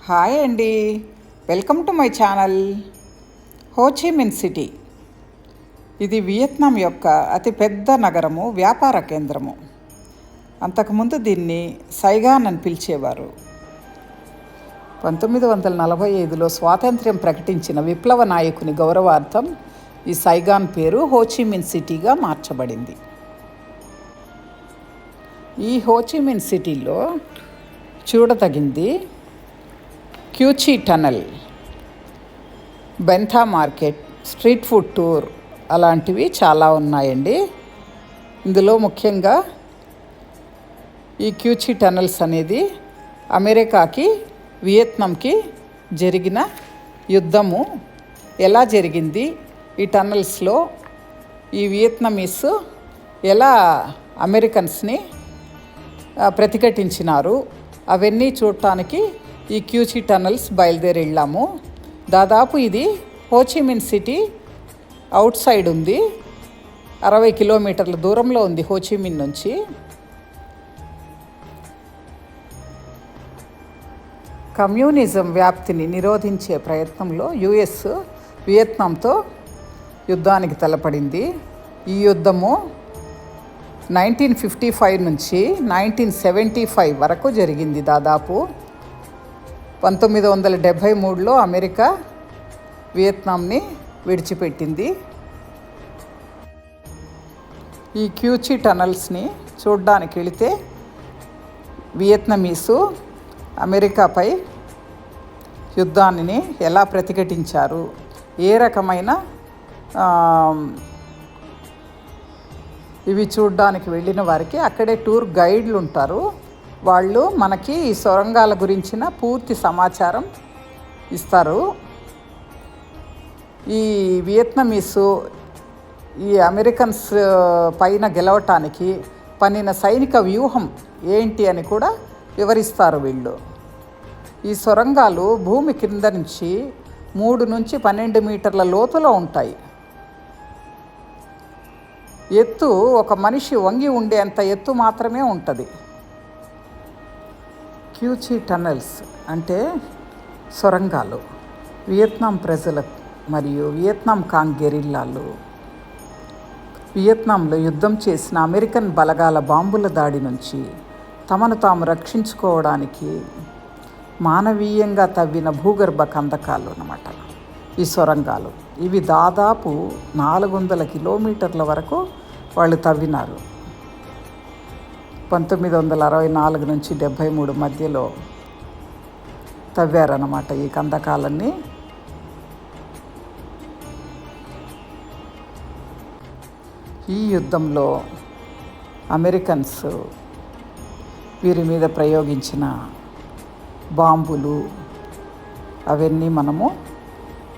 Hi అండి, welcome to my channel. Ho Chi Minh city ఇది Vietnam యొక్క అతిపెద్ద నగరము, వ్యాపార కేంద్రము. అంతకుముందు దీన్ని సైగాన్ అని పిలిచేవారు. 1945లో స్వాతంత్ర్యం ప్రకటించిన విప్లవ నాయకుని గౌరవార్థం ఈ సైగాన్ పేరు హోచిమిన్ సిటీగా మార్చబడింది. ఈ హోచిమిన్ సిటీలో చూడదగింది Cu Chi tunnel, Ben Thanh market, street food tour అలాంటివి చాలా ఉన్నాయండి. ఇందులో ముఖ్యంగా ఈ క్యూచి టనల్స్ అనేది అమెరికాకి వియత్నాంకి జరిగిన యుద్ధము ఎలా జరిగింది, ఈ టనల్స్లో ఈ వియత్నమీస్ ఎలా అమెరికన్స్ని ప్రతిఘటించినారు అవన్నీ చూడటానికి ఈ క్యూచి టనల్స్ బయలుదేరి వెళ్ళాము. దాదాపు ఇది హోచిమిన్ సిటీ అవుట్ సైడ్ ఉంది, 60 కిలోమీటర్ల దూరంలో ఉంది హోచిమిన్ నుంచి. కమ్యూనిజం వ్యాప్తిని నిరోధించే ప్రయత్నంలో యుఎస్ వియత్నాంతో యుద్ధానికి తలపడింది. ఈ యుద్ధము 1955 నుంచి 1975 వరకు జరిగింది. దాదాపు 1973లో అమెరికా వియత్నాంని విడిచిపెట్టింది. ఈ క్యూచి టనల్స్ని చూడడానికి వెళితే వియత్నమీసు అమెరికాపై యుద్ధాన్ని ఎలా ప్రతిఘటించారు, ఏ రకమైన ఇవి చూడడానికి వెళ్ళిన వారికి అక్కడే టూర్ గైడ్లు ఉంటారు. వాళ్ళు మనకి ఈ సొరంగాల గురించిన పూర్తి సమాచారం ఇస్తారు. ఈ వియత్నమీసు ఈ అమెరికన్స్ పైన గెలవటానికి పన్నిన సైనిక వ్యూహం ఏంటి అని కూడా వివరిస్తారు వీళ్ళు. ఈ సొరంగాలు భూమి కింద నుంచి 3 నుంచి 12 మీటర్ల లోతులో ఉంటాయి. ఎత్తు ఒక మనిషి వంగి ఉండేంత ఎత్తు మాత్రమే ఉంటుంది. క్యూచి టనల్స్ అంటే సొరంగాలు వియత్నాం ప్రజలకు మరియు వియత్నాం కాంగ్ గెరిల్లాలు వియత్నాంలో యుద్ధం చేసిన అమెరికన్ బలగాల బాంబుల దాడి నుంచి తమను తాము రక్షించుకోవడానికి మానవీయంగా తవ్విన భూగర్భ కందకాలు అన్నమాట ఈ సొరంగాలు. ఇవి దాదాపు 400 కిలోమీటర్ల వరకు వాళ్ళు తవ్వినారు. 1964 నుంచి 73 మధ్యలో తవ్వారన్నమాట ఈ కందకాలన్నీ. ఈ యుద్ధంలో అమెరికన్స్ వీరి మీద ప్రయోగించిన బాంబులు అవన్నీ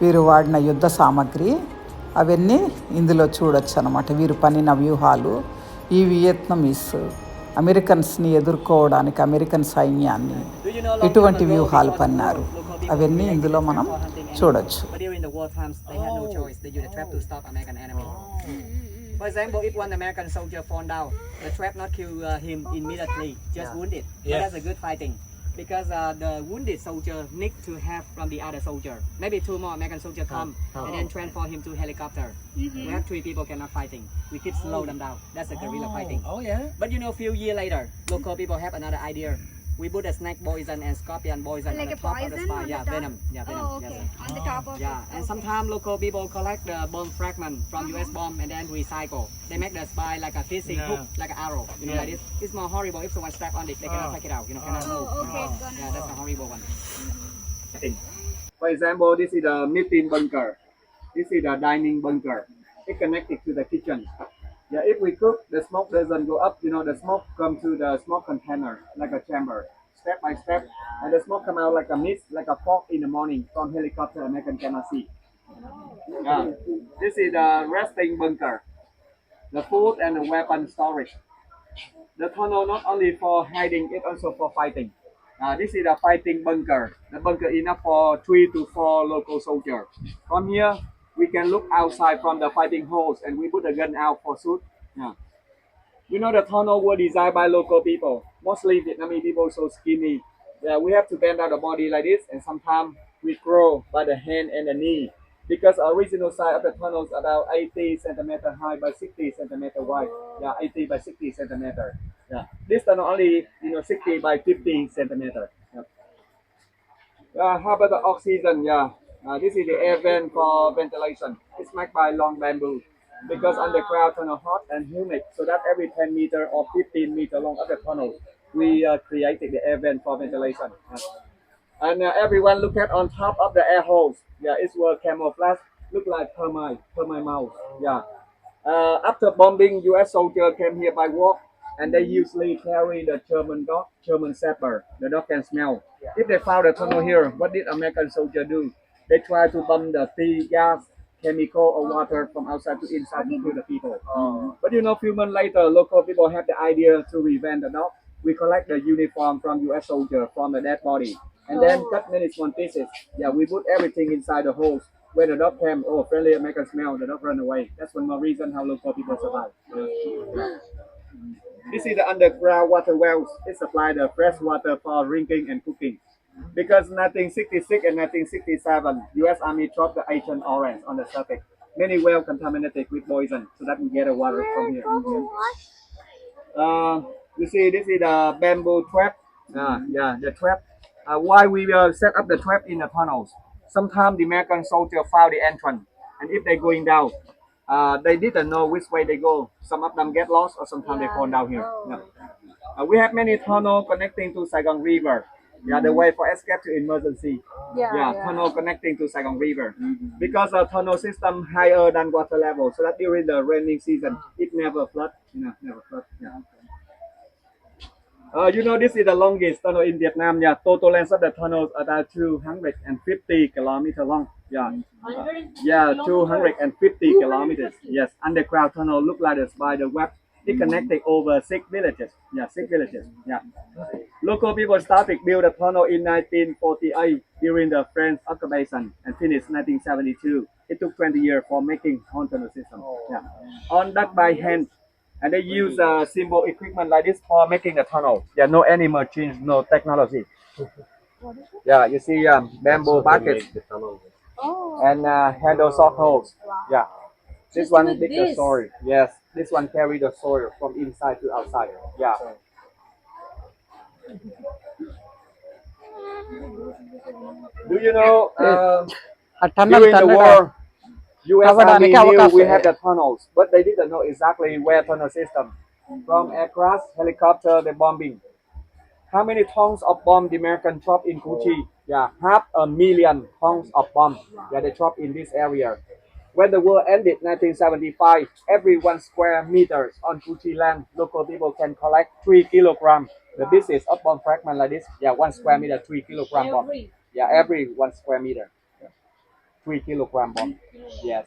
వీరు వాడిన యుద్ధ సామాగ్రి అవన్నీ ఇందులో చూడొచ్చు అన్నమాట. వీరు పన్నిన వ్యూహాలు, ఈ వియత్నమీస్ అమెరికన్స్ని ఎదుర్కోవడానికి అమెరికన్ సైన్యాన్ని ఇటువంటి వ్యూహాలు పన్నారు. అవన్నీ ఇందులో మనం చూడొచ్చు. For example, if one American soldier fall down, the trap not kill him immediately, just wounded. But that's a good fighting because the wounded soldier need to have from the other soldier. Maybe 2 more American soldier come and then transfer him to helicopter. We have 3 people cannot fighting. We keep slow them down. That's a guerrilla fighting. Oh yeah. But you know, few years later, local people have another idea. We put a snake poison and scorpion poison like on the a top of the poison spine. on Yeah, the top? venom. Yeah, venom. Oh, okay. Yes, On the top of yeah, it. and Okay. sometimes local people collect the bomb fragment from US bomb and then recycle. They make the spine like a fishing hook, like an arrow. You know, like this. It's more horrible if someone step on it, they cannot take it out. You know, cannot move. okay. Yeah, that's a horrible one. For example, this is the meeting bunker. This is the dining bunker. It connected to the kitchen. Yeah, if we cook, the smoke doesn't go up. You know, the smoke come to the smoke container like a chamber. Step by step, and the smoke come out like a mist, like a fog in the morning from helicopter. American cannot see. Yeah, this is the resting bunker, the food and the weapon storage. The tunnel not only for hiding, it also for fighting. This is a fighting bunker. The bunker enough for 3 to 4 local soldiers. From here, we can look outside from the fighting holes and we put the gun out for shoot. Yeah. You know the tunnel were designed by local people. Mostly Vietnamese people so skinny. Yeah, we have to bend out the body like this, and sometimes we grow by the hand and the knee. Because original size of the tunnel is about 80 centimeter high by 60 centimeter wide. Yeah, 80 by 60 centimeter. Yeah, this tunnel only 60 by 50 centimeter. Yeah. How about the oxygen? Yeah, this is the air vent for ventilation. It's made by long bamboo. Because underground tunnel hot and humid, so that every 10 meter or 15-meter long of the tunnel, we created the air vent for ventilation. And everyone look at on top of the air holes. Yeah, it's where camouflage look like termite mouse. Yeah. After bombing, U.S. soldier came here by walk, and they usually carry the German dog, German Shepherd. The dog can smell. If they found a tunnel here, what did American soldier do? They try to bomb the tea, gas, chemical, or water from outside to inside to kill the people. But few months later, local people have the idea to revenge the dog. We collect the uniform from U.S. soldier from the dead body, and then cut many small pieces. Yeah, we put everything inside the holes. When the dog came, oh, friendly American smell, the dog run away. That's one more reason how local people survive. This is the underground water wells. It supplies the fresh water for drinking and cooking. Because 1966 and 1967, U.S. Army dropped the Agent Orange on the surface. Many wells contaminated with poison, so that we get the water from here. You see, this is the bamboo trap. Yeah, the trap. Why we will set up the trap in the tunnels? Sometimes the American soldier found the entrance, and if they're going down, they didn't know which way they go. Some of them get lost, or sometimes they fall down here. Yeah. We have many tunnels connecting to Saigon River. Yeah, the way for escape to emergency. Yeah, tunnel connecting to Saigon River. Because the tunnel system higher than water level, so that during the raining season, it never flood. Never flood. Yeah. This is the longest tunnel in Vietnam. Yeah, total length of the tunnel is about 250 kilometers long. Yeah, 250 kilometers. Yes, underground tunnel look like the spider web. It connected over 6 villages. Yeah, 6 villages. Yeah. Local people started build the tunnel in 1948 during the French occupation and finished 1972. It took 20 years for making whole tunnel system. Yeah, all done by hand. And they use simple equipment like this for making the tunnel. Yeah, no any machines, no technology. Yeah, you see bamboo buckets and handle soft holes. Yeah, this Just one with dig the this? soil. Yes, this one carry the soil from inside to outside. Yeah. Do you know ఆ tunnel during the war, U.S. Army అవ్వడానికి knew అవకాశం we had the tunnels, but they didn't know exactly where tunnel system. From aircraft, helicopter, the bombing. How many tons of bomb the American dropped in Kuchi? Yeah, 500,000 tons of bomb. Yeah, they dropped in this area. When the war ended, 1975, every 1 square meters on Kuchi land, local people can collect 3 kilograms. The business of bomb fragment like this, yeah, 1 square meter, 3 kilogram bomb. Yeah, every 1 square meter, 3 kilogram bomb. Yes.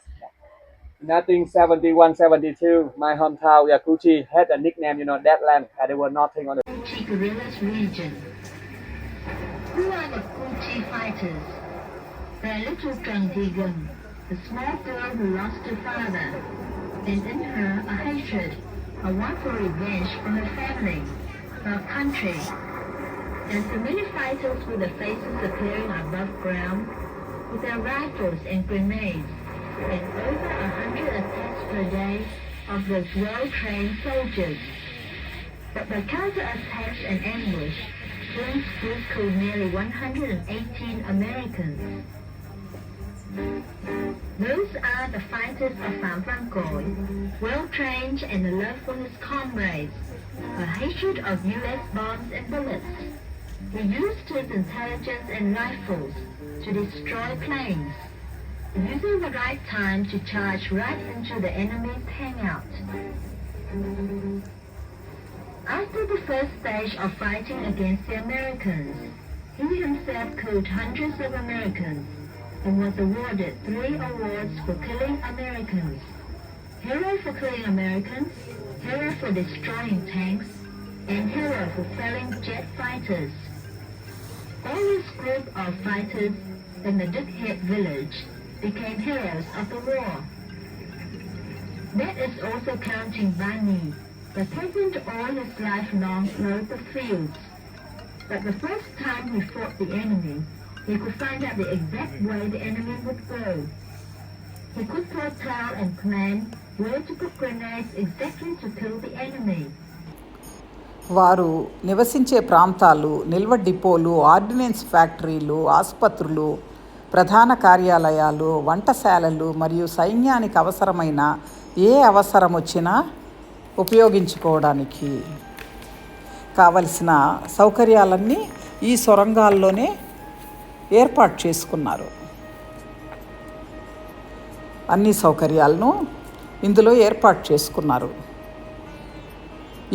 1971, 72, my hometown, Yakuchi, had a nickname, Deadland, and there were nothing on the Gucci guerrillas region. Who are the Gucci fighters? They're little Trangdigan, the small girl who lost her father, and in her a hatred, a want for revenge for her family, her country. And so many fighters with their faces appearing above ground, with their rifles and grenades, and over 100 attacks per day of those well-trained soldiers. But by counterattacks and ambush, Flynn's group killed nearly 118 Americans. Those are the fighters of Phạm Văn Cội, well-trained and a love for his comrades, a hatred of U.S. bombs and bullets. He used his intelligence and rifles to destroy planes, using the right time to charge right into the enemy's hangout. After the first stage of fighting against the Americans, he himself killed hundreds of Americans and was awarded 3 awards for killing Americans. Hero for killing Americans, Hero for destroying tanks, and Hero for felling jet fighters. All this group of fighters in the Duck Head village became heroes of the war. That is also counting Bani, the peasant all his life long rode the fields. But the first time he fought the enemy, he could find out the exact way the enemy would go. He could foretell and plan where to put grenades exactly to kill the enemy. వారు నివసించే ప్రాంతాలు, నిల్వ డిపోలు, ordinance ఫ్యాక్టరీలు, ఆసుపత్రులు, ప్రధాన కార్యాలయాలు, వంటశాలలు మరియు సైన్యానికి అవసరమైన ఏ అవసరం వచ్చినా ఉపయోగించుకోవడానికి కావలసిన సౌకర్యాలన్నీ ఈ సొరంగాల్లోనే ఏర్పాటు చేసుకున్నారు. అన్ని సౌకర్యాలను ఇందులో ఏర్పాటు చేసుకున్నారు.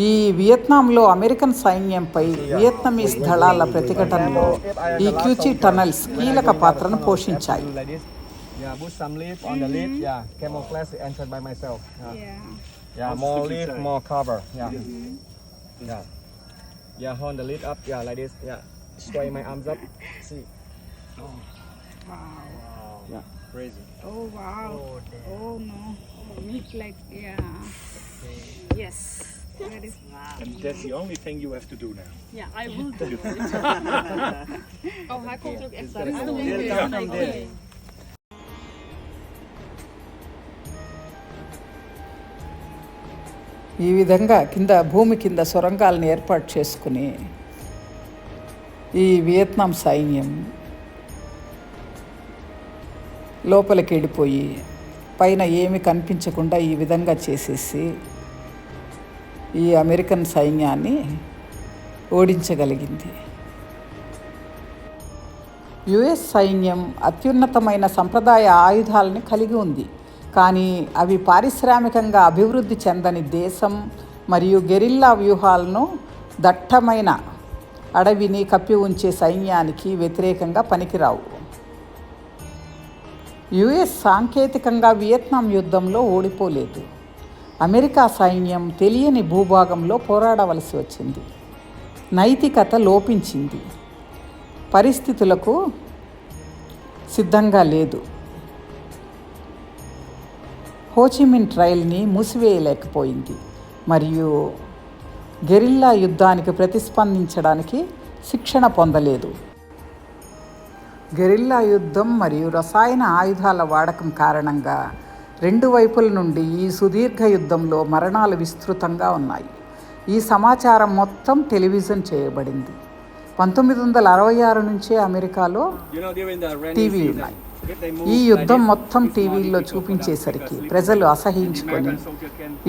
ఈ వియత్నాంలో అమెరికన్ సైన్యంపై వియత్నమీస్ దళాల ప్రతిఘటనలో ఈ క్యూచి టనల్స్ కీలక పాత్రను పోషించాయి. Yeah, put some leaf on the lid. Yeah, camouflage entered by myself. Yeah, more leaf, more cover. Yeah. Yeah, hold the lid up. Yeah, like this. Yeah, straight my arms up. See. Wow. Yeah, crazy. Oh wow. Oh no. Meat like yeah. Yes. That is And that's the only thing you have to do now. yeah. I will do it. Oh, hij komt er ook echt uit. ఈ విధంగా భూమి కింద సొరంగాలను ఏర్పాటు చేసుకుని ఈ Vietnam సైన్యం లోపలికి వెళ్ళిపోయి పైన ఏమి కనిపించకుండా ఈ విధంగా చేసేసి ఈ అమెరికన్ సైన్యాన్ని ఓడించగలిగింది. యుఎస్ సైన్యం అత్యున్నతమైన సంప్రదాయ ఆయుధాలని కలిగి ఉంది, కానీ అవి పారిశ్రామికంగా అభివృద్ధి చెందని దేశం మరియు గెరిల్లా వ్యూహాలను దట్టమైన అడవిని కప్పి ఉంచే సైన్యానికి వ్యతిరేకంగా పనికిరావు. యుఎస్ సాంకేతికంగా వియత్నాం యుద్ధంలో ఓడిపోలేదు. అమెరికా సైన్యం తెలియని భూభాగంలో పోరాడవలసి వచ్చింది. నైతికత లోపించింది. పరిస్థితులకు సిద్ధంగా లేదు. హోచిమిన్ ట్రయల్ని మూసివేయలేకపోయింది మరియు గెరిల్లా యుద్ధానికి ప్రతిస్పందించడానికి శిక్షణ పొందలేదు. గెరిల్లా యుద్ధం మరియు రసాయన ఆయుధాల వాడకం కారణంగా రెండు వైపుల నుండి ఈ సుదీర్ఘ యుద్ధంలో మరణాలు విస్తృతంగా ఉన్నాయి. ఈ సమాచారం మొత్తం టెలివిజన్ చేయబడింది. 1966 నుంచే అమెరికాలో టీవీ ఉన్నాయి. ఈ యుద్ధం మొత్తం టీవీల్లో చూపించేసరికి ప్రజలు అసహించుకొని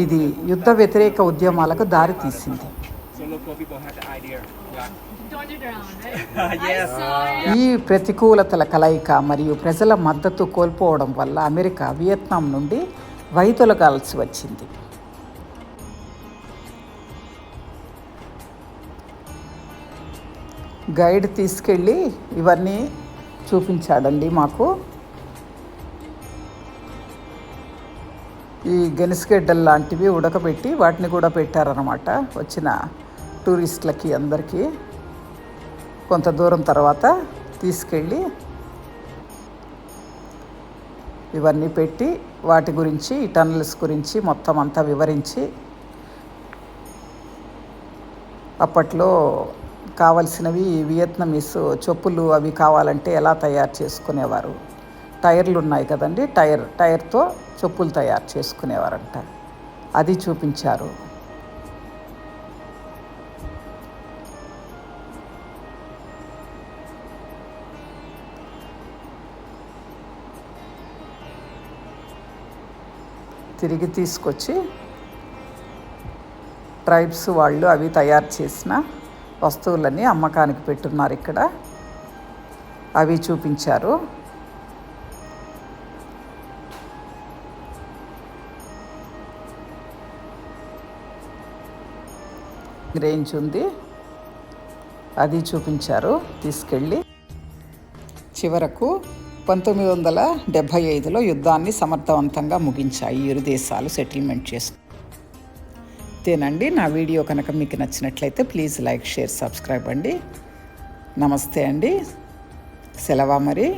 ఇది యుద్ధ వ్యతిరేక ఉద్యమాలకు దారితీసింది. ఈ ప్రతికూలతల కలయిక మరియు ప్రజల మద్దతు కోల్పోవడం వల్ల అమెరికా వియత్నాం నుండి వైదొలగాల్సి వచ్చింది. గైడ్ తీసుకెళ్ళి ఇవన్నీ చూపించాడండి మాకు. ఈ గెనిసిగడ్డలు లాంటివి ఉడకబెట్టి వాటిని కూడా పెట్టారన్నమాట. వచ్చిన టూరిస్టులకి అందరికీ కొంత దూరం తర్వాత తీసుకెళ్ళి ఇవన్నీ పెట్టి వాటి గురించి, ఈ టన్నల్స్ గురించి మొత్తం అంతా వివరించి అప్పట్లో కావలసినవి వియత్నమీస్ చెప్పులు అవి కావాలంటే ఎలా తయారు చేసుకునేవారు. టైర్లు ఉన్నాయి కదండి, టైర్తో చెప్పులు తయారు చేసుకునేవారంట. అది చూపించారు. తిరిగి తీసుకొచ్చి ట్రైబ్స్ వాళ్ళు అవి తయారు చేసిన వస్తువులని అమ్మకానికి పెట్టున్నారు. ఇక్కడ అవి చూపించారు. రేంజ్ ఉంది, అది చూపించారు తీసుకెళ్ళి. చివరకు 1975లో యుద్ధాన్ని సమర్థవంతంగా ముగించాయి ఇరు దేశాలు సెటిల్మెంట్ చేసుకు. అంతేనండి. నా వీడియో కనుక మీకు నచ్చినట్లయితే ప్లీజ్ లైక్, షేర్, సబ్స్క్రైబ్ అండి. నమస్తే అండి. సెలవా మరి.